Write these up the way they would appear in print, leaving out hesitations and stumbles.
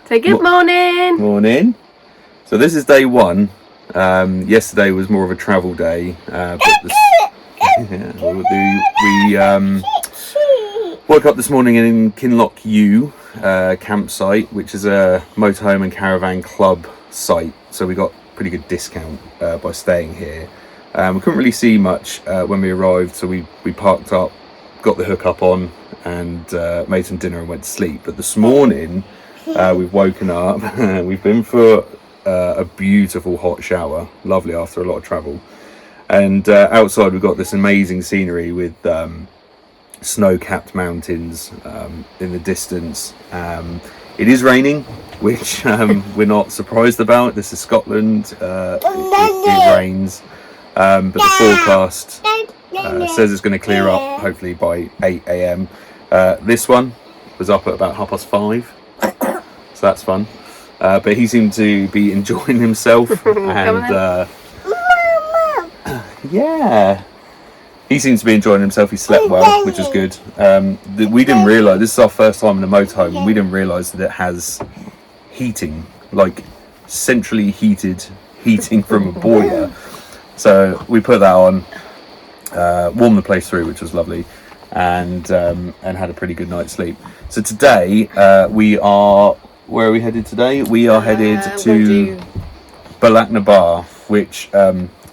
Say good morning. Morning. So this is day one. Yesterday was more of a travel day, but we woke up this morning in Kinloch U campsite, which is a motorhome and caravan club site. So we got pretty good discount by staying here. We couldn't really see much when we arrived, so we parked up, got the hookup on, and made some dinner and went to sleep. But this morning we've woken up. We've been for a beautiful hot shower, lovely after a lot of travel, and outside we've got this amazing scenery with snow-capped mountains in the distance. It is raining, which we're not surprised about. This is Scotland. It rains, but the forecast says it's going to clear up hopefully by 8 a.m. This one was up at about 5:30, so that's fun. But he seemed to be enjoying himself, and yeah, he seems to be enjoying himself. He slept well, which is good. We didn't realise, this is our first time in a motorhome, and we didn't realise that it has heating, like centrally heated heating from a boiler. So we put that on, warmed the place through, which was lovely, and had a pretty good night's sleep. So today where are we headed today? We are headed to Balaknabar, which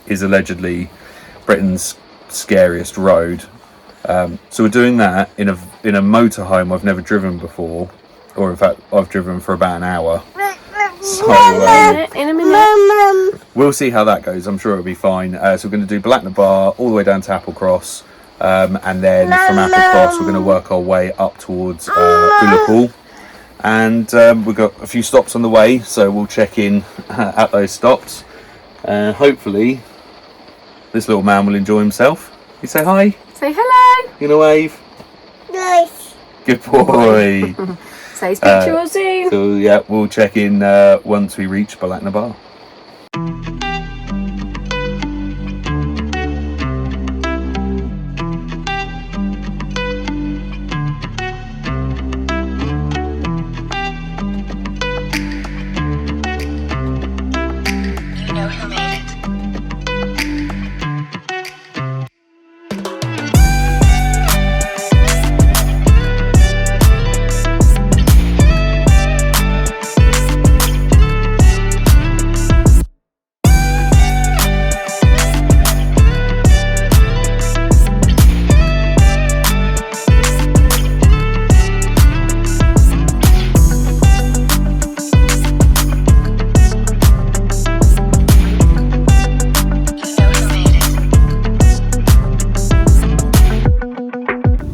is allegedly Britain's scariest road. So we're doing that in a motorhome I've never driven before, or in fact I've driven for about an hour. So In a minute. we'll see how that goes. I'm sure it'll be fine. So we're going to do Balaknabar all the way down to Applecross, and then from Applecross we're going to work our way up towards Ullapool. And we've got a few stops on the way, so we'll check in at those stops. Hopefully this little man will enjoy himself. You say hi? Say hello. You gonna wave? Nice. Good boy. Say speak to you soon. So yeah, we'll check in once we reach Balaknabar.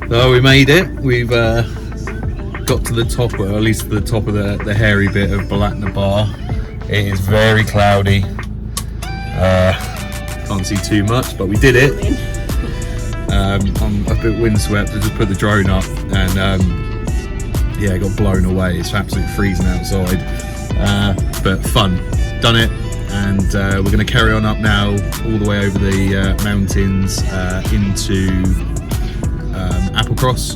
So we made it. We've got to the top, or at least to the top of the hairy bit of Balaknabar. It is very cloudy. Can't see too much, but we did it. I'm a bit windswept. I just put the drone up, and yeah, it got blown away. It's absolutely freezing outside, but fun. Done it, and we're going to carry on up now, all the way over the mountains into Applecross,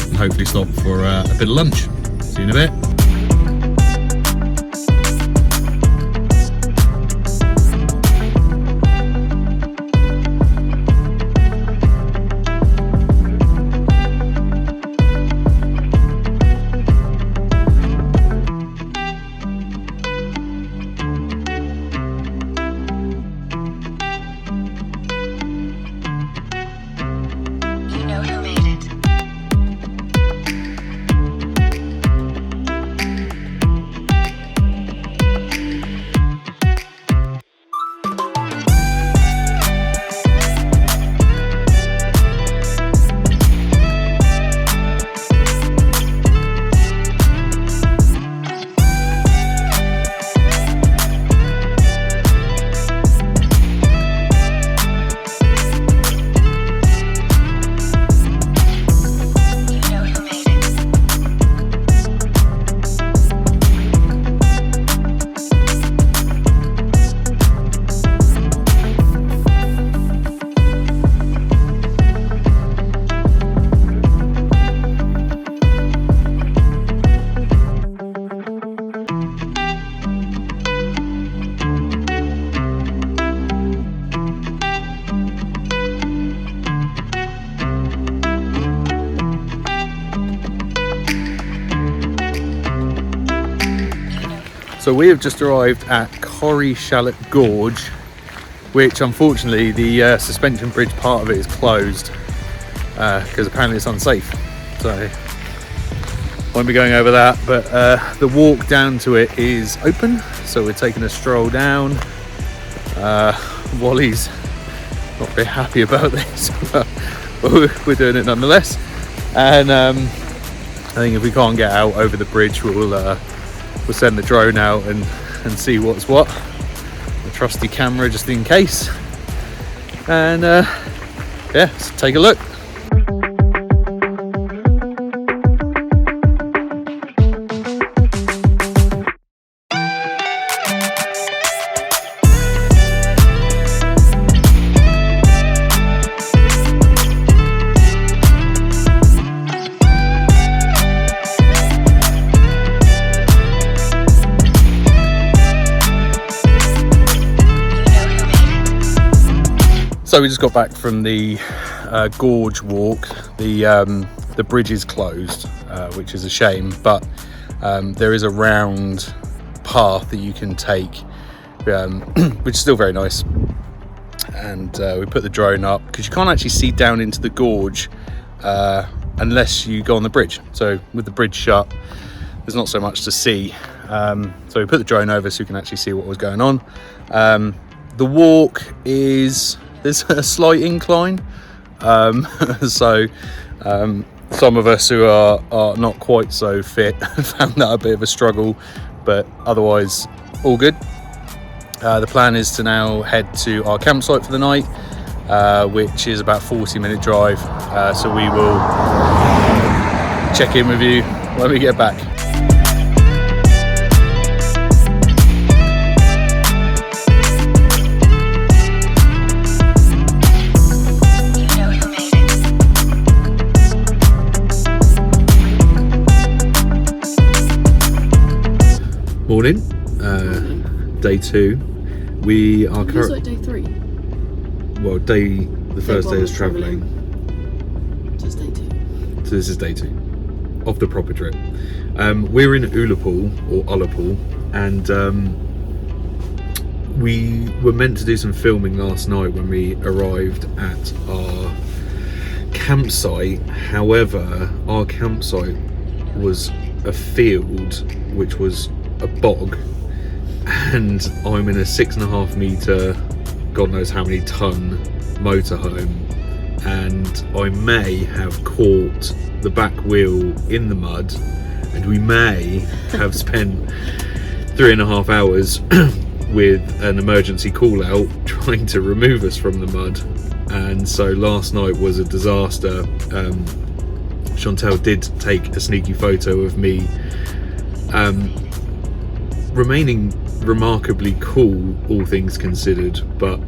and hopefully stop for a bit of lunch. See you in a bit. So we have just arrived at Corrieshalloch Gorge, which unfortunately the suspension bridge part of it is closed because apparently it's unsafe. So won't be going over that, but the walk down to it is open, so we're taking a stroll down. Wally's not very happy about this, but we're doing it nonetheless. And I think if we can't get out over the bridge, we'll send the drone out and see what's what. The trusty camera just in case. And yeah, let's take a look. So we just got back from the gorge walk. The bridge is closed, which is a shame, but there is a round path that you can take, which is still very nice. And we put the drone up because you can't actually see down into the gorge unless you go on the bridge. So with the bridge shut, there's not so much to see. So we put the drone over so you can actually see what was going on. The walk is... there's a slight incline, so some of us who are not quite so fit found that a bit of a struggle, but otherwise all good. The plan is to now head to our campsite for the night, which is about 40-minute drive, so we will check in with you when we get back. Morning, day 2. We are currently like day 3. Well, the first day is travelling. So it's day 2. So this is day 2 of the proper trip. We're in Ullapool or Ullapool, and we were meant to do some filming last night when we arrived at our campsite. However, our campsite was a field which was a bog, and I'm in a 6.5 metre, God knows how many ton motorhome, and I may have caught the back wheel in the mud, and we may have spent 3.5 hours with an emergency call out trying to remove us from the mud. And so last night was a disaster. Chantel did take a sneaky photo of me remaining remarkably cool, all things considered, but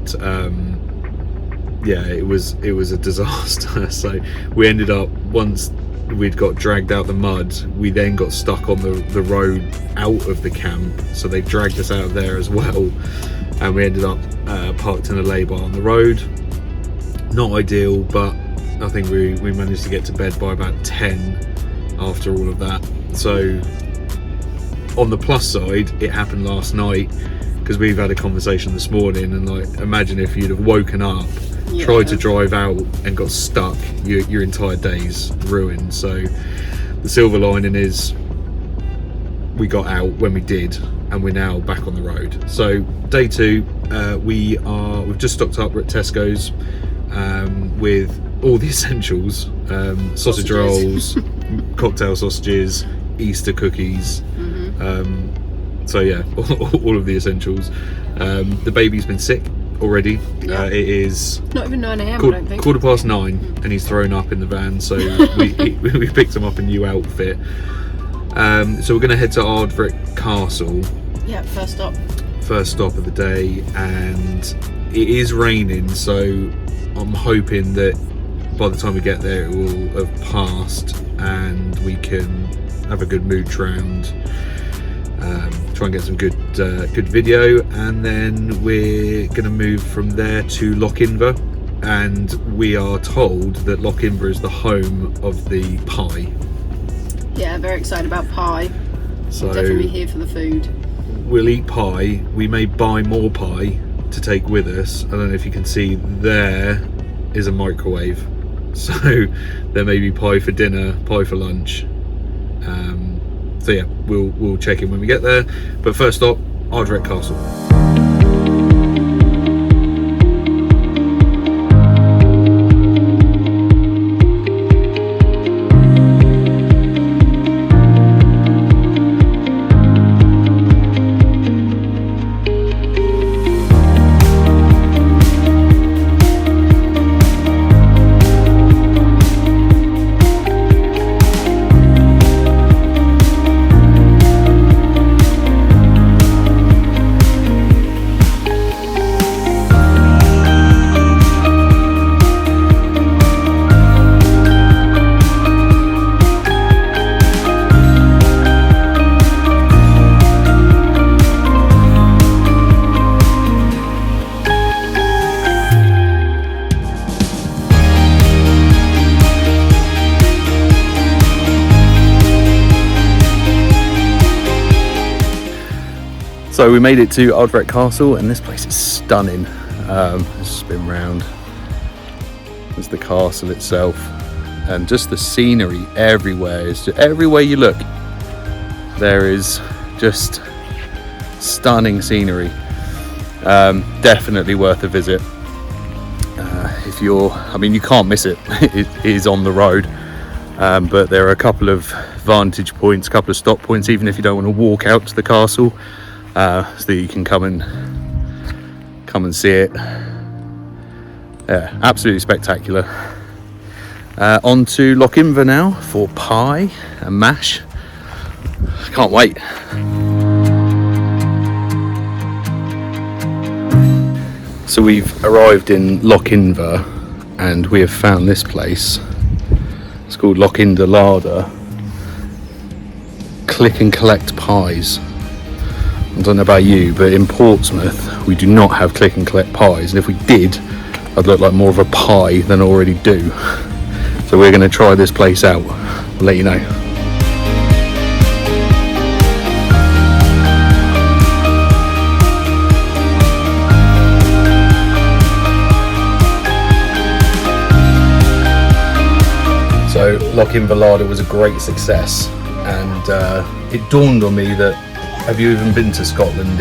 yeah, it was a disaster. So we ended up, once we'd got dragged out the mud, we then got stuck on the road out of the camp, so they dragged us out of there as well, and we ended up parked in a lay-by on the road. Not ideal, but I think we managed to get to bed by about 10 after all of that. So on the plus side, it happened last night, because we've had a conversation this morning, and like, imagine if you'd have woken up, tried to drive out and got stuck, your entire day's ruined. So the silver lining is we got out when we did, and we're now back on the road. So day 2, we've just stocked up. We're at Tesco's with all the essentials, sausage rolls, cocktail sausages, Easter cookies. So yeah, all of the essentials. The baby's been sick already. It is not even 9 AM, I don't think. 9:15, and he's thrown up in the van, so we picked him up a new outfit. So we're going to head to Ardvreck Castle. Yeah, first stop of the day, and it is raining, so I'm hoping that by the time we get there it will have passed and we can have a good mooch round, try and get some good video, and then we're going to move from there to Loch Inver, and we are told that Loch Inver is the home of the pie. Yeah, very excited about pie. So definitely here for the food. we'll eat pie. We may buy more pie to take with us. I don't know if you can see, there is a microwave. So there may be pie for dinner, pie for lunch. So yeah, we'll check in when we get there. But first stop, Ardvreck Castle. So we made it to Ardvreck Castle, and this place is stunning. Let's spin round. There's the castle itself, and just the scenery everywhere. Is just, everywhere you look, there is just stunning scenery. Definitely worth a visit. If you're, I mean, you can't miss it. It is on the road, but there are a couple of vantage points, a couple of stop points, even if you don't want to walk out to the castle. So that you can come and see it. Yeah, absolutely spectacular. On to Loch Inver now for pie and mash. Can't wait. So we've arrived in Loch Inver, and we have found this place. It's called Loch Inver Larder. Click and collect pies. I don't know about you, but in Portsmouth we do not have click and collect pies, and if we did, I'd look like more of a pie than I already do. So we're going to try this place out. I'll let you know. So Loch Inver Larder was a great success, and it dawned on me that, have you even been to Scotland?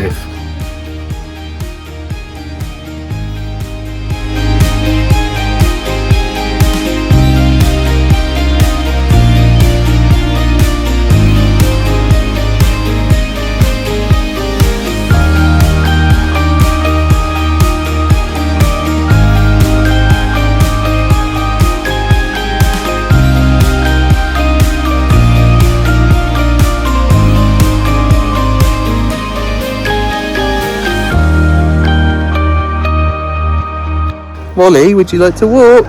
Molly, would you like to walk?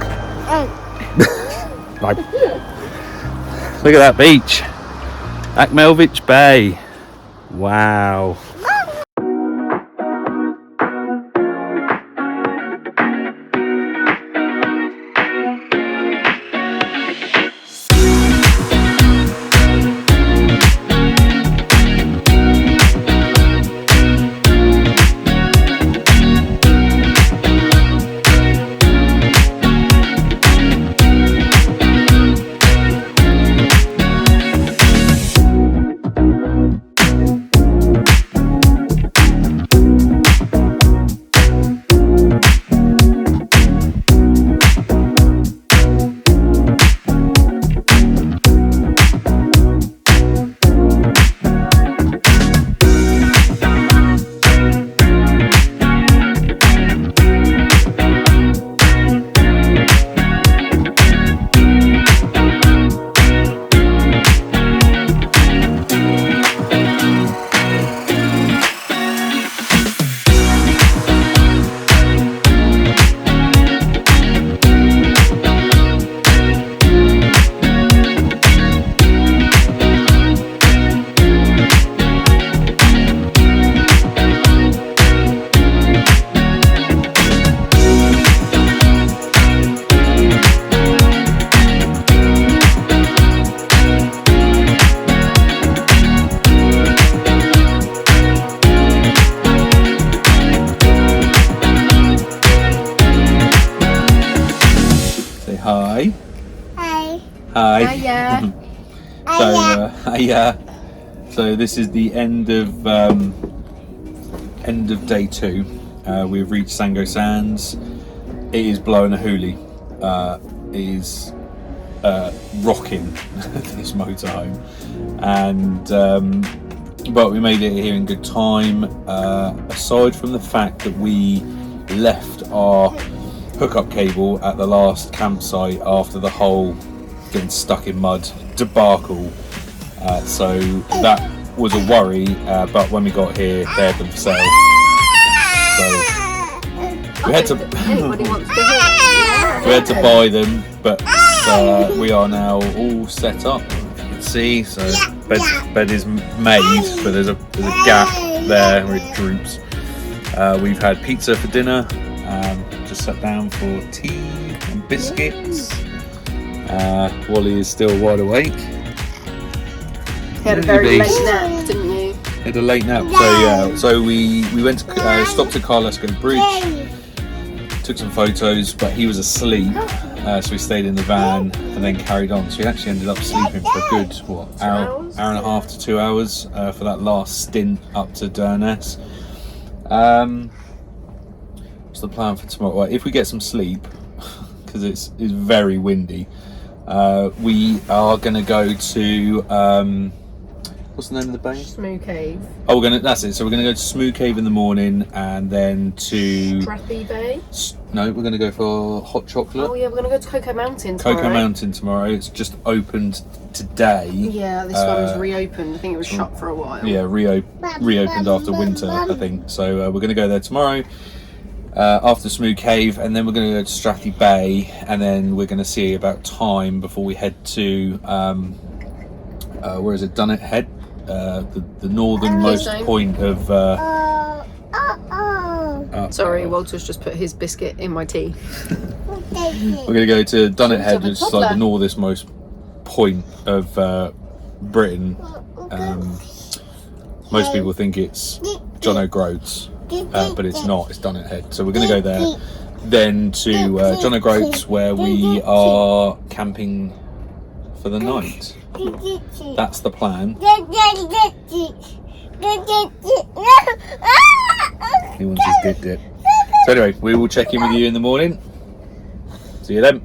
Right. Look at that beach. Ackmelvich Bay. Wow. Hi. Hiya. So this is the end of day 2. We've reached Sango Sands. It is blowing a hoolie. It is rocking this motorhome, and but we made it here in good time. Aside from the fact that we left our hookup cable at the last campsite after the whole getting stuck in mud debacle, so that was a worry, but when we got here they had them for sale, so we had to buy them, but we are now all set up. You can see, so bed is made, but there's a gap there where it droops. We've had pizza for dinner, just sat down for tea and biscuits. Wally is still wide awake. You had a very late nap, didn't you? Had a late nap, so we went to stopped at Corrieshalloch Gorge, took some photos, but he was asleep, so we stayed in the van and then carried on. So we actually ended up sleeping for a good hour and a half to 2 hours for that last stint up to Durness. What's the plan for tomorrow? Well, if we get some sleep, because it's very windy, we are going to go to what's the name of the bay? Smoo Cave. Oh, that's it. So we're going to go to Smoo Cave in the morning, and then to Strathy Bay. No, we're going to go for hot chocolate. Oh yeah, we're going to go to Cocoa Mountain tomorrow. Cocoa Mountain tomorrow. It's just opened today. Yeah, this one's reopened. I think it was shut for a while. Yeah, reopened after winter, I think. So we're going to go there tomorrow. After Smoo Cave, and then we're going to go to Strathy Bay, and then we're going to see about time before we head to where is it? Durness Head, the northernmost point of. Sorry, Walter's just put his biscuit in my tea. We're going to go to Durness Head, which is like the northernmost point of Britain. Most people think it's John O'Groats. But it's not, it's Durness Head. So we're going to go there, then to John O'Groats, where we are camping for the night. That's the plan. He wants his dip. So anyway, we will check in with you in the morning. See you then.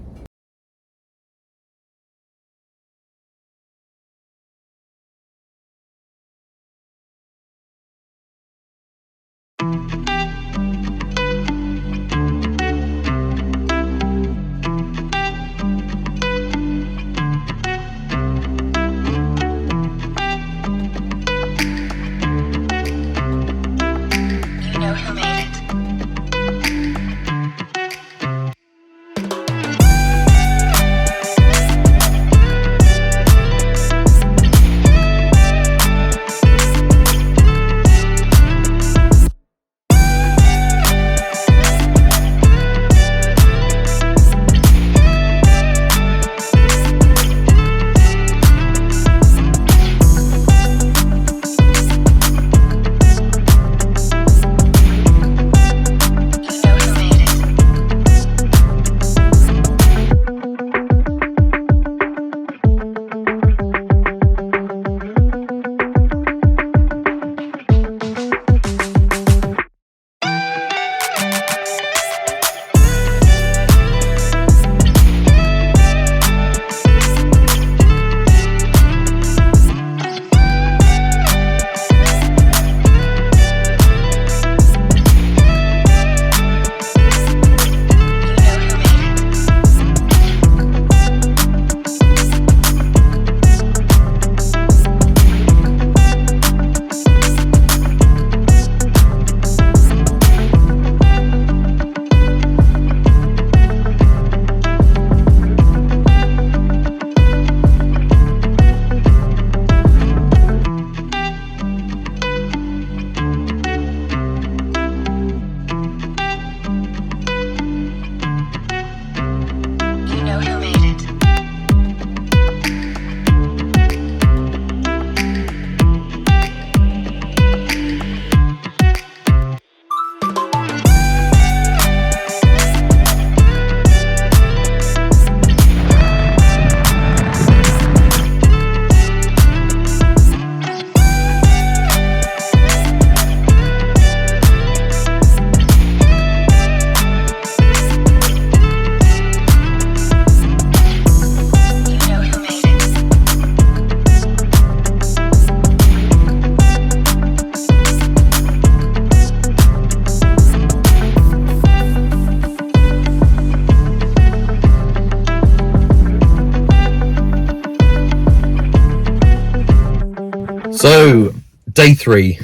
So, day 3.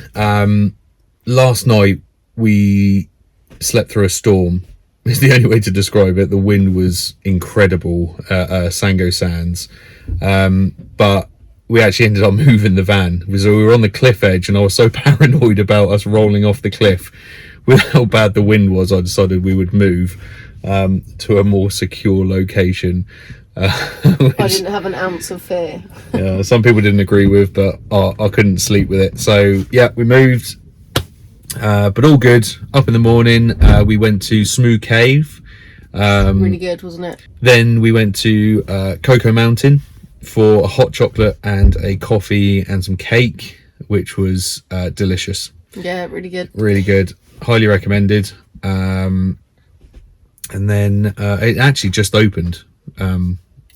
Last night we slept through a storm. It's the only way to describe it. The wind was incredible at Sango Sands. But we actually ended up moving the van. So we were on the cliff edge, and I was so paranoid about us rolling off the cliff with how bad the wind was, I decided we would move to a more secure location. I didn't have an ounce of fear. Yeah, some people didn't agree with, but I couldn't sleep with it. So yeah, we moved, but all good. Up in the morning, we went to Smooth Cave. Really good, wasn't it? Then we went to Cocoa Mountain for a hot chocolate and a coffee and some cake, which was delicious. Yeah, really good. Really good. Highly recommended. And then it actually just opened.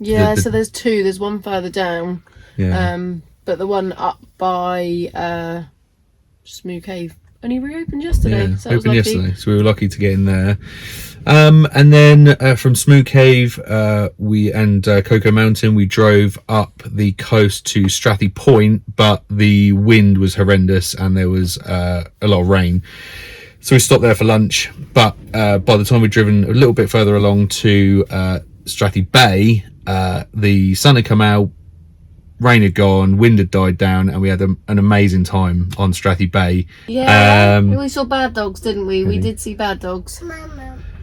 So there's 2. There's one further down. Yeah. But the one up by Smooth Cave only reopened yesterday. Yeah, so that was opened lucky. yesterday, so we were lucky to get in there. And then from Smooth Cave and Cocoa Mountain, we drove up the coast to Strathy Point, but the wind was horrendous and there was a lot of rain. So we stopped there for lunch, but by the time we'd driven a little bit further along to Strathy Bay, the sun had come out, rain had gone, wind had died down, and we had an amazing time on Strathy Bay. Yeah, we saw bad dogs, didn't we? We did see bad dogs.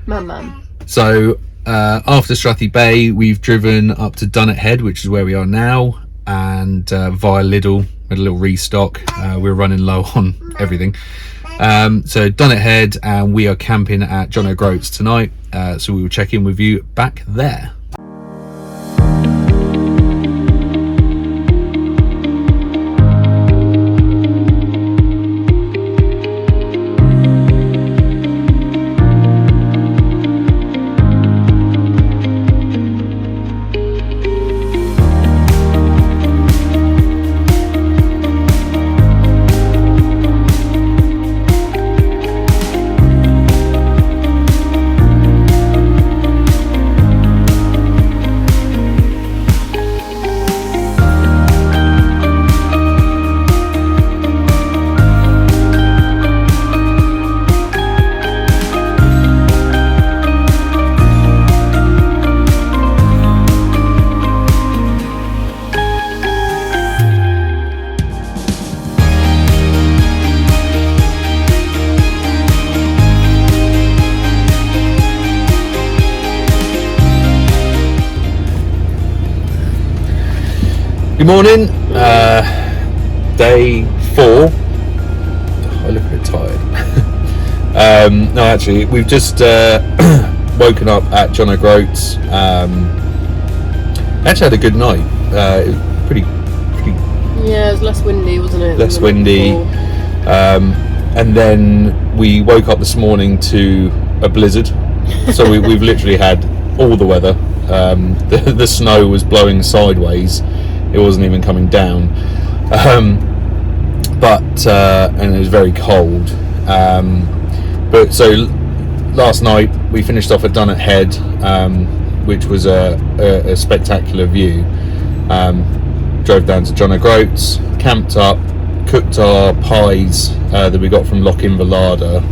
Mum. So after Strathy Bay, we've driven up to Durness Head, which is where we are now, and via Lidl, had a little restock. We're running low on everything. So Durness Head, and we are camping at John O'Groats tonight. So we will check in with you back there. Good morning, day 4. I look a bit tired. No, actually, we've just woken up at John O'Groats. Actually had a good night. It was pretty. Yeah, it was less windy, wasn't it? Less windy. And then we woke up this morning to a blizzard. So we've literally had all the weather. The snow was blowing sideways. It wasn't even coming down, but and it was very cold. But so last night we finished off at Durness Head, which was a spectacular view. Drove down to John O'Groats, camped up, cooked our pies that we got from Loch Inverlada,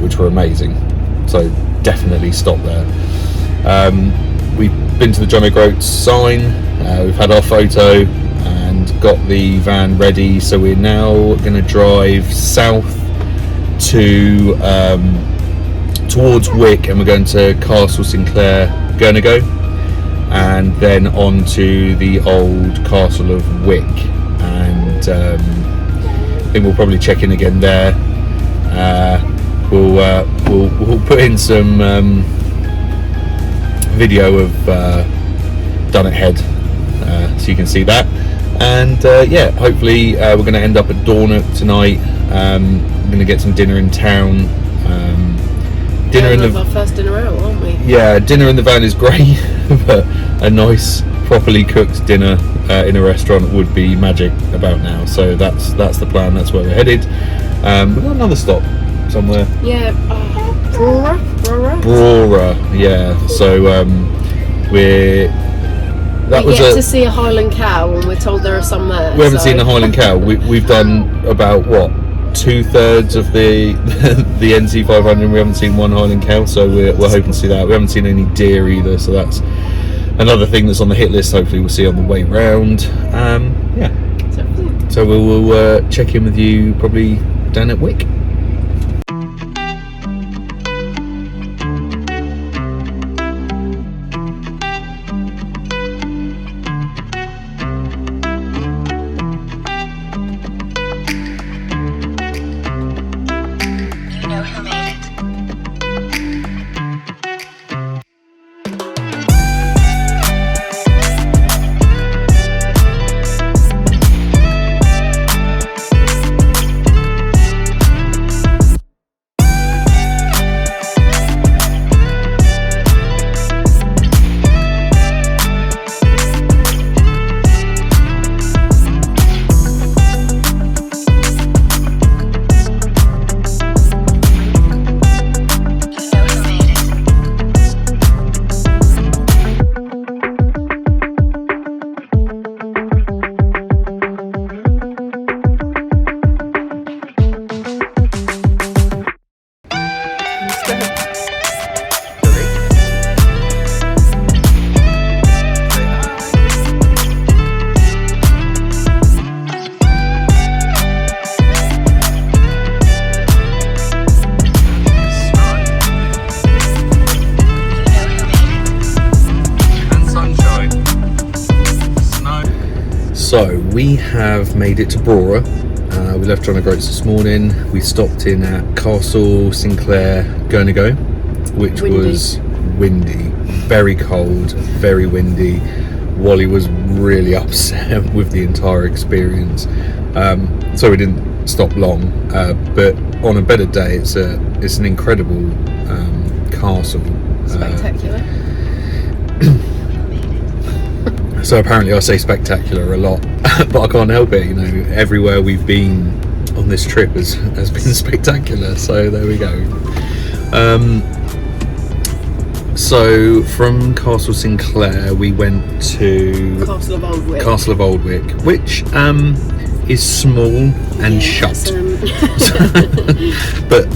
which were amazing. So definitely stop there. We've been to the John O'Groats sign. We've had our photo and got the van ready, so we're now going to drive south to towards Wick, and we're going to Castle Sinclair Gurnago, and then on to the old Castle of Wick, and I think we'll probably check in again there. We'll put in some video of Durness Head, so you can see that, and yeah, hopefully we're going to end up at Dornoch tonight. We're going to get some dinner in town. Dinner in our first dinner out, aren't we? Yeah, dinner in the van is great, but a nice, properly cooked dinner in a restaurant would be magic about now. So that's the plan. That's where we're headed. We've got another stop somewhere. Yeah, Brora. Yeah. So we're that we was get to see a Highland cow, and we're told there are some there. We haven't seen the Highland cow. We've done about what 2/3 of the the NC500. We haven't seen one Highland cow, so we're hoping to see that. We haven't seen any deer either, so that's another thing that's on the hit list. Hopefully we'll see on the way round. Yeah. So we'll check in with you probably down at Wick. So we have made it to Brora. We left John O'Groats this morning. We stopped in at Castle Sinclair Gurnago, which was windy, very cold, very windy. Wally was really upset with the entire experience, so we didn't stop long. But on a better day, it's an incredible castle. Spectacular. So apparently I say spectacular a lot, but I can't help it. You know, everywhere we've been on this trip has been spectacular. So there we go. So from Castle Sinclair we went to Castle of Ardvreck. Castle of Ardvreck, which is small and shut. But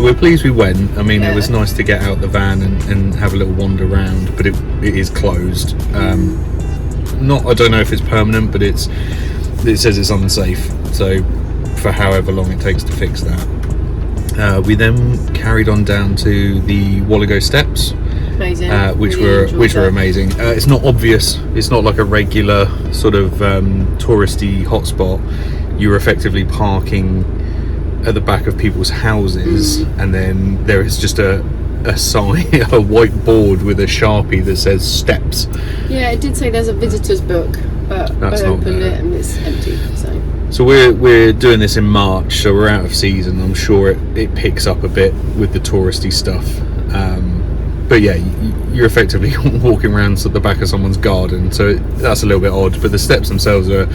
we're pleased we went. I mean, it was nice to get out the van and have a little wander around, but it is closed. I don't know if it's permanent, but it says it's unsafe, so for however long it takes to fix that. We then carried on down to the Wallago Steps, Amazing. which were amazing. It's not obvious, it's not like a regular sort of touristy hotspot. You're effectively parking at the back of people's houses, and then there is just a sign, a white board with a Sharpie that says steps. Yeah, it did say there's a visitor's book, but I opened it and it's empty. So we're doing this in March, so we're out of season. I'm sure it picks up a bit with the touristy stuff. But yeah, you're effectively walking around at the back of someone's garden, so that's a little bit odd. But the steps themselves are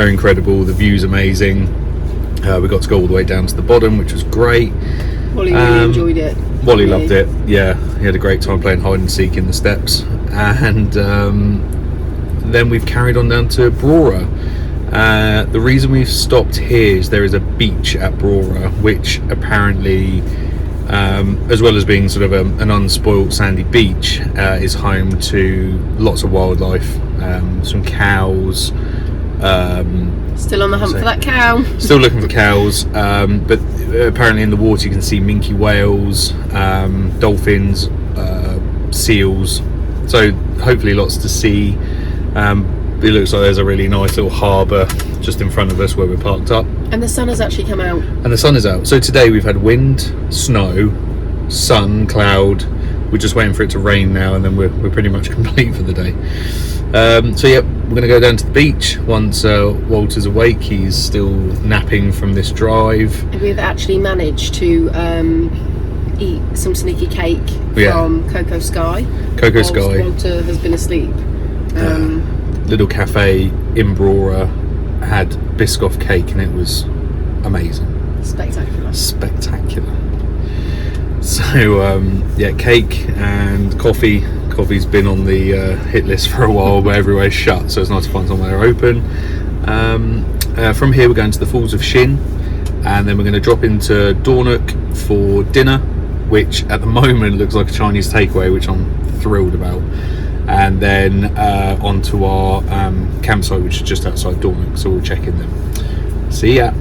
incredible. The view's amazing. We got to go all the way down to the bottom, which was great. Wally really enjoyed it. Wally loved it. Yeah, he had a great time playing hide and seek in the steps. And then we've carried on down to Brora. The reason we've stopped here is there is a beach at Brora, which apparently, as well as being sort of an unspoilt sandy beach, is home to lots of wildlife, some cows. Still on the hunt for that cow. Still looking for cows, but apparently in the water you can see minke whales, dolphins, seals. So hopefully lots to see. It looks like there's a really nice little harbour just in front of us where we're parked up. And the sun has actually come out. And the sun is out. So today we've had wind, snow, sun, cloud. We're just waiting for it to rain now, and then we're pretty much complete for the day. So yeah, we're going to go down to the beach once Walter's awake. He's still napping from this drive. We've actually managed to eat some sneaky cake from Coco Sky. Coco Sky. Walter has been asleep. Little cafe in Brora had Biscoff cake, and it was amazing. Spectacular. So yeah, cake and coffee Coffee's been on the hit list for a while, but everywhere's shut, so it's nice to find somewhere open. From here we're going to the Falls of Shin, and then we're going to drop into Durness for dinner, which at the moment looks like a Chinese takeaway, which I'm thrilled about. And then onto our campsite, which is just outside Durness, so we'll check in then. See ya.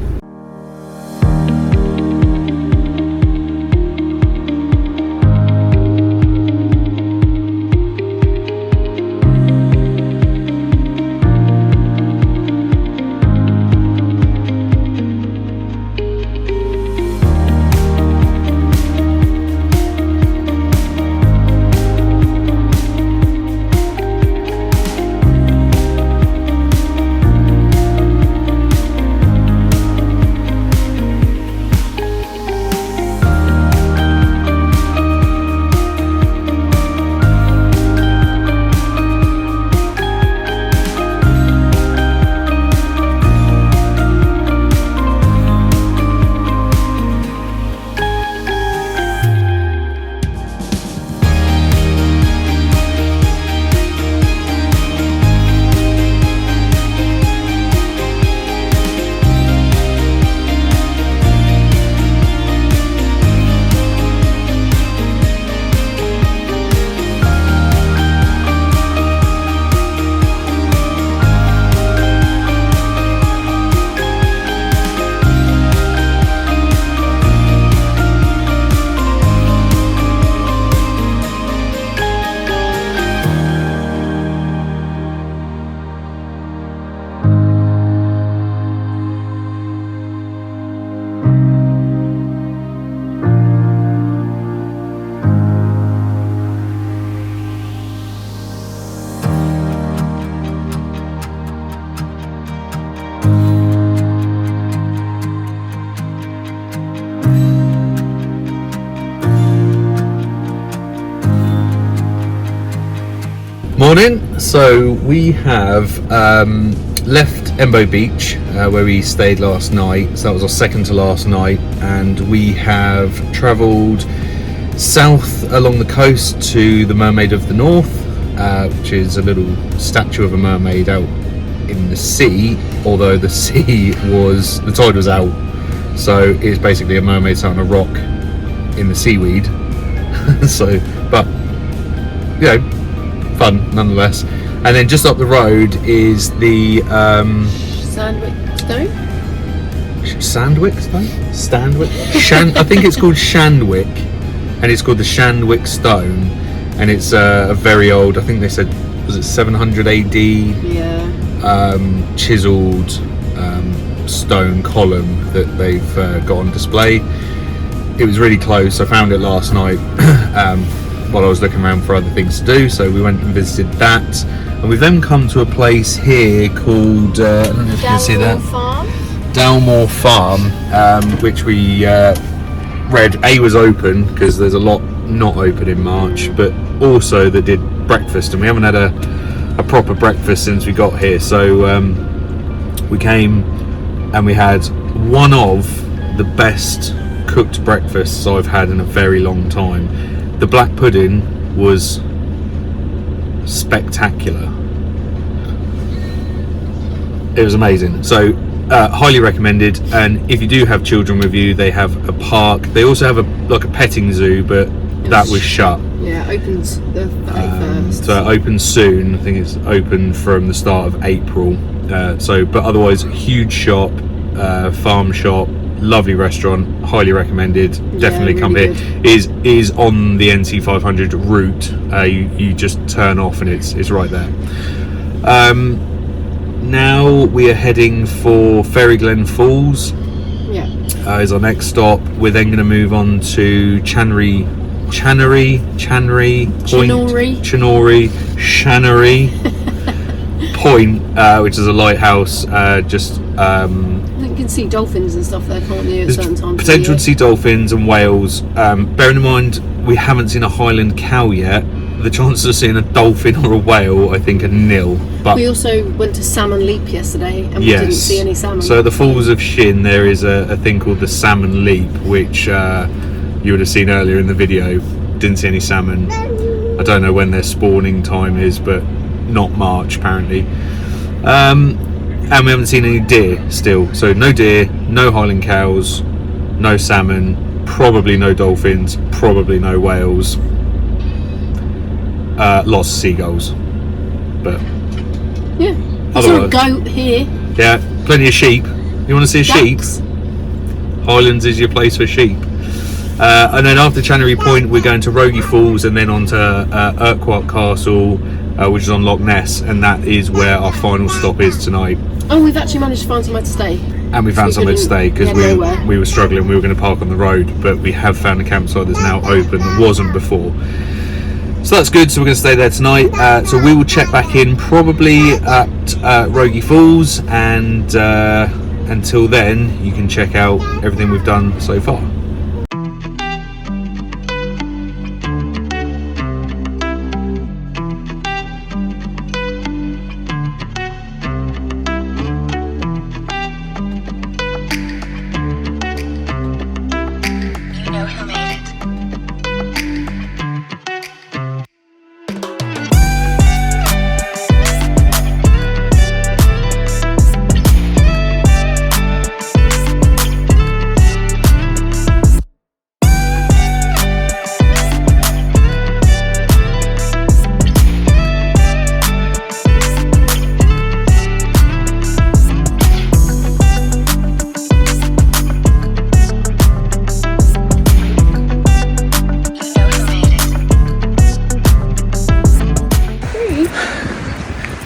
Morning. So we have left Embo Beach where we stayed last night, so that was our second to last night, and we have travelled south along the coast to the Mermaid of the North, which is a little statue of a mermaid out in the sea, although the tide was out, so it's basically a mermaid sat on a rock in the seaweed. So, but you know, fun nonetheless. And then just up the road is the Sandwick Stone? Sandwick Stone? Stanwick? I think it's called Shandwick, and it's called the Shandwick Stone, and it's a very old, I think they said, was it 700 AD? Yeah. Chiseled stone column that they've got on display. It was really close. I found it last night while I was looking around for other things to do, so we went and visited that, and we've then come to a place here called I don't know if you can see that, Dalmore Farm, which we read was open because there's a lot not open in March, but also they did breakfast, and we haven't had a proper breakfast since we got here. So we came and we had one of the best cooked breakfasts I've had in a very long time. The black pudding was spectacular. It was amazing. So highly recommended. And if you do have children with you, they have a park. They also have a petting zoo, but that was shut. Yeah, it opens the 31st. So it opens soon. I think it's open from the start of April. But otherwise, huge shop, farm shop, lovely restaurant, highly recommended. Definitely come really here. Is on the NC500 route. You just turn off and it's right there. Now we are heading for Ferryglen Falls. Yeah. Is our next stop. We're then going to move on to Channery Point, which is a lighthouse. I think you can see dolphins and stuff there, can't you, at certain times? Potential to see dolphins and whales. Bearing in mind we haven't seen a Highland cow yet, the chances of seeing a dolphin or a whale, I think, are nil. But we also went to Salmon Leap yesterday, and we didn't see any salmon. So at the Falls of Shin, there is a thing called the Salmon Leap, which you would have seen earlier in the video. Didn't see any salmon. I don't know when their spawning time is, but not March apparently. And we haven't seen any deer still, so no deer, no Highland cows, no salmon, probably no dolphins, probably no whales, lots of seagulls, but yeah, I saw a goat here. Yeah, plenty of sheep. You want to see a sheep? Ducks. Highlands is your place for sheep. And then after Channery Point, we're going to Rogie Falls and then on to Ardvreck Castle, which is on Loch Ness, and that is where our final stop is tonight. Oh, we've actually managed to find somewhere to stay. And we found somewhere to stay because we were struggling. We were going to park on the road, but we have found a campsite that's now open that wasn't before. So that's good. So we're going to stay there tonight. So we will check back in probably at Rogie Falls, and until then, you can check out everything we've done so far.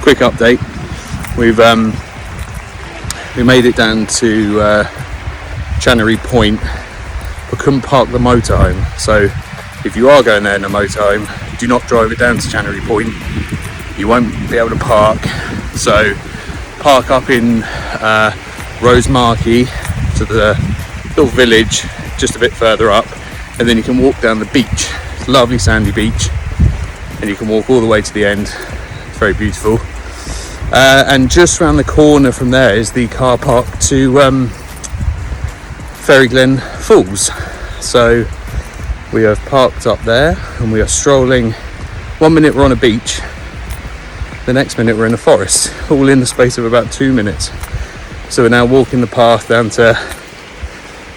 Quick update, we made it down to Channery Point, but couldn't park the motorhome. So if you are going there in a motorhome, do not drive it down to Channery Point. You won't be able to park. So park up in Rosemarkie to the little village just a bit further up, and then you can walk down the beach. It's a lovely sandy beach, and you can walk all the way to the end. It's very beautiful. And just around the corner from there is the car park to Ferryglen Falls. So we have parked up there and we are strolling. 1 minute we're on a beach, the next minute we're in a forest, all in the space of about 2 minutes. So we're now walking the path down to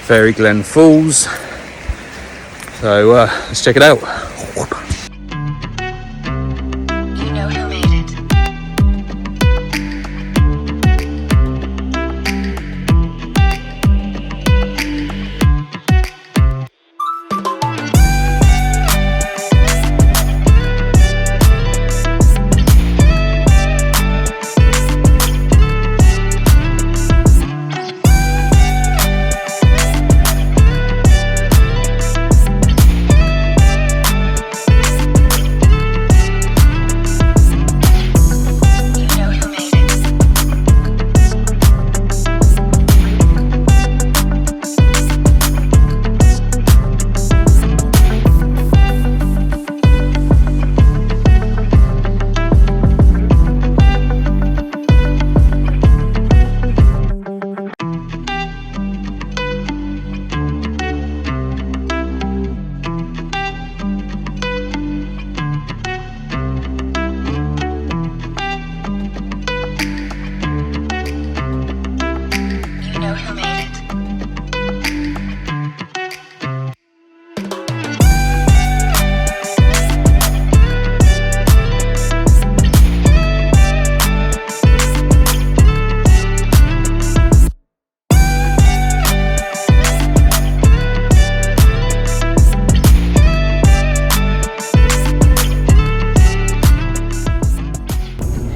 Ferryglen Falls. So let's check it out.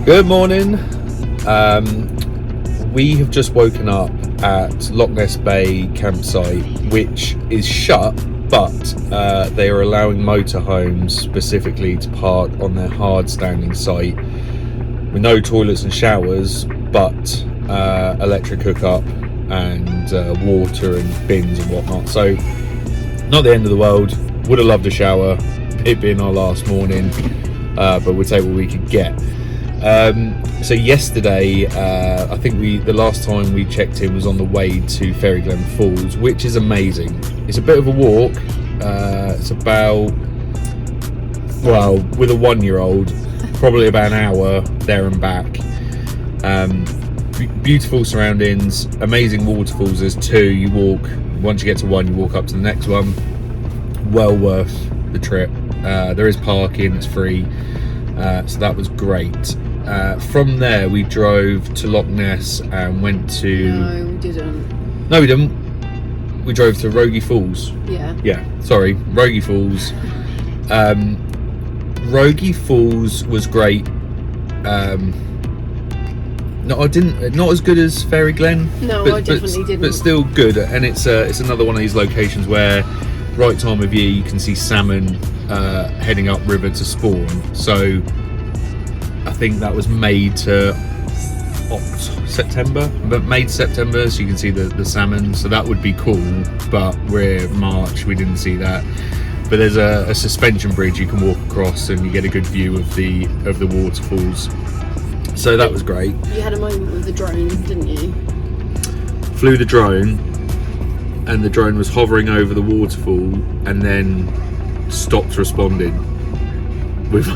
Good morning. We have just woken up at Loch Ness Bay campsite, which is shut, but they are allowing motorhomes specifically to park on their hard standing site with no toilets and showers, but electric hookup and water and bins and whatnot. So not the end of the world. Would have loved a shower, it being our last morning, but we'll take what we could get. So yesterday, I think the last time we checked in was on the way to Ferryglen Falls, which is amazing. It's a bit of a walk. It's about well, with a 1-year-old, probably about an hour there and back. Beautiful surroundings, amazing waterfalls. There's 2. You walk, once you get to 1, you walk up to the next one. Well worth the trip. There is parking, it's free, so that was great. From there we drove to Loch Ness and went to... No, we didn't. No, we didn't. We drove to Rogie Falls. Yeah, sorry, Rogie Falls. Rogie Falls was great. Not as good as Fairy Glen. No, I definitely didn't. But still good, and it's another one of these locations where right time of year you can see salmon heading up river to spawn. So I think that was made to September, but May to September, so you can see the salmon. So that would be cool. But we're March, we didn't see that. But there's a suspension bridge you can walk across, and you get a good view of the waterfalls. So that was great. You had a moment with the drone, didn't you? Flew the drone, and the drone was hovering over the waterfall, and then stopped responding with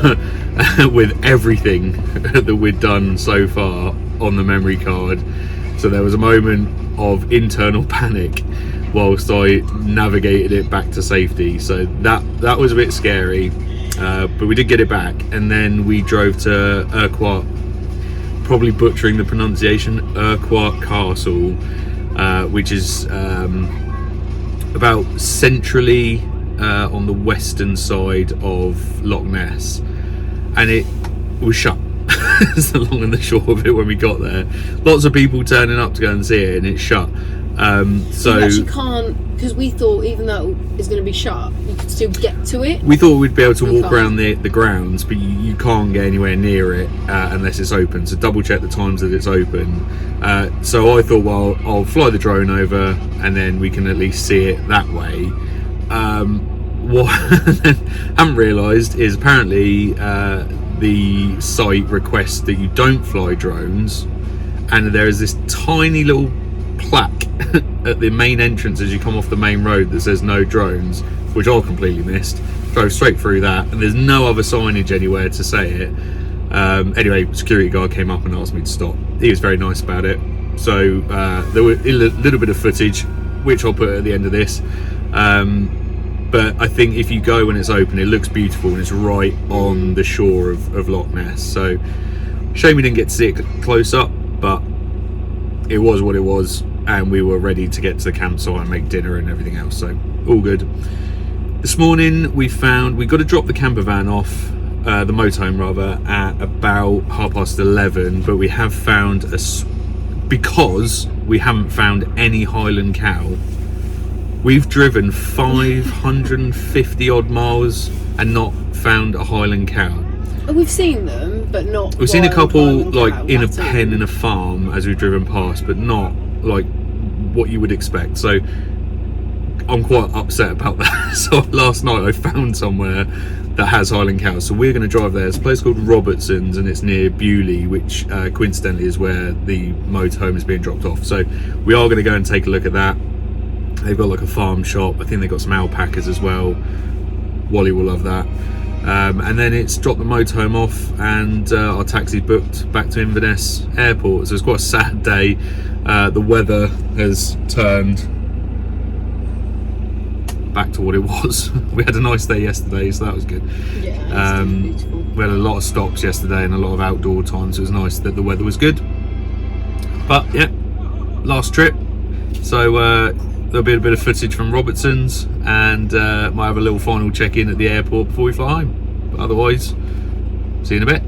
with everything that we'd done so far on the memory card. So there was a moment of internal panic whilst I navigated it back to safety. So that was a bit scary, but we did get it back, and then we drove to Urquhart, probably butchering the pronunciation, Urquhart Castle, which is about centrally on the western side of Loch Ness, and it was shut. That's the long and the short of it when we got there. Lots of people turning up to go and see it, and it's shut. So you actually can't, because we thought even though it's going to be shut, you could still get to it. We thought we'd be able to walk around the grounds, but you can't get anywhere near it unless it's open. So double check the times that it's open. So I thought, well, I'll fly the drone over and then we can at least see it that way. What I haven't realised is apparently the site requests that you don't fly drones, and there is this tiny little plaque at the main entrance as you come off the main road that says no drones, which I completely missed. Drove straight through that, and there's no other signage anywhere to say it. Anyway, security guard came up and asked me to stop. He was very nice about it. So there were a little bit of footage, which I'll put at the end of this. But I think if you go when it's open, it looks beautiful, and it's right on the shore of Loch Ness. So shame we didn't get to see it close up, but it was what it was, and we were ready to get to the campsite and make dinner and everything else, so all good. This morning we got to drop the camper van off, the motorhome rather, at about 11:30, but we have found because we haven't found any Highland cow. We've driven 550 odd miles and not found a Highland cow. We've seen them, but not. We've seen a couple like in a pen pen in a farm as we've driven past, but not like what you would expect. So I'm quite upset about that. So last night I found somewhere that has Highland cows, so we're going to drive there. It's a place called Robertson's, and it's near Bewley, which coincidentally is where the motorhome is being dropped off. So we are going to go and take a look at that. They've got like a farm shop. I think they've got some alpacas as well. Wally will love that. And then it's dropped the motorhome off, and our taxi's booked back to Inverness Airport. So it's quite a sad day. The weather has turned back to what it was. We had a nice day yesterday, so that was good. Yeah, it's beautiful. We had a lot of stops yesterday and a lot of outdoor time, so it was nice that the weather was good. But yeah, last trip. So there'll be a bit of footage from Robertson's, and might have a little final check-in at the airport before we fly home. But otherwise, see you in a bit.